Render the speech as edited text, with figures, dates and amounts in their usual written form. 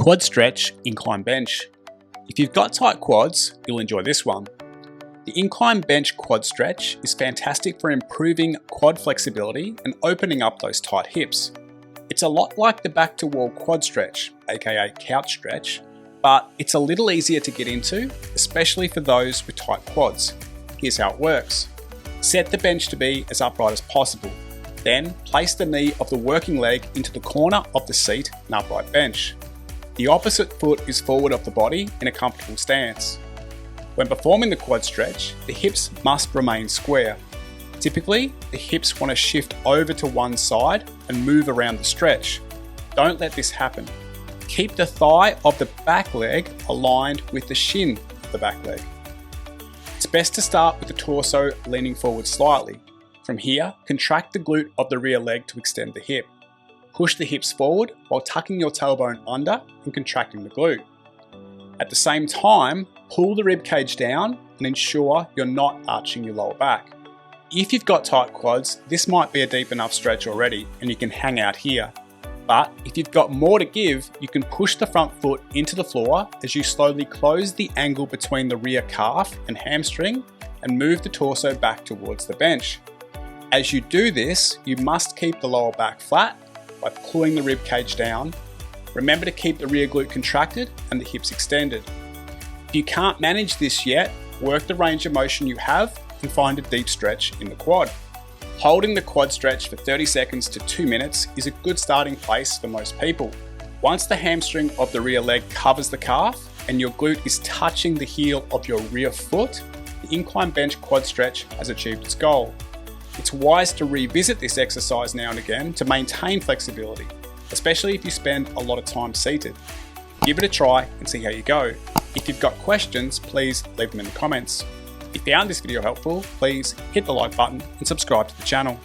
Quad stretch, incline bench. If you've got tight quads, you'll enjoy this one. The incline bench quad stretch is fantastic for improving quad flexibility and opening up those tight hips. It's a lot like the back to wall quad stretch, aka couch stretch, but it's a little easier to get into, especially for those with tight quads. Here's how it works. Set the bench to be as upright as possible. Then place the knee of the working leg into the corner of the seat in upright bench. The opposite foot is forward of the body in a comfortable stance. When performing the quad stretch, the hips must remain square. Typically, the hips want to shift over to one side and move around the stretch. Don't let this happen. Keep the thigh of the back leg aligned with the shin of the back leg. It's best to start with the torso leaning forward slightly. From here, contract the glute of the rear leg to extend the hip. Push the hips forward while tucking your tailbone under and contracting the glute. At the same time, pull the rib cage down and ensure you're not arching your lower back. If you've got tight quads, this might be a deep enough stretch already and you can hang out here. But if you've got more to give, you can push the front foot into the floor as you slowly close the angle between the rear calf and hamstring and move the torso back towards the bench. As you do this, you must keep the lower back flat by pulling the rib cage down. Remember to keep the rear glute contracted and the hips extended. If you can't manage this yet, work the range of motion you have and find a deep stretch in the quad. Holding the quad stretch for 30 seconds to 2 minutes is a good starting place for most people. Once the hamstring of the rear leg covers the calf and your glute is touching the heel of your rear foot, the incline bench quad stretch has achieved its goal. It's wise to revisit this exercise now and again to maintain flexibility, especially if you spend a lot of time seated. Give it a try and see how you go. If you've got questions, please leave them in the comments. If you found this video helpful, please hit the like button and subscribe to the channel.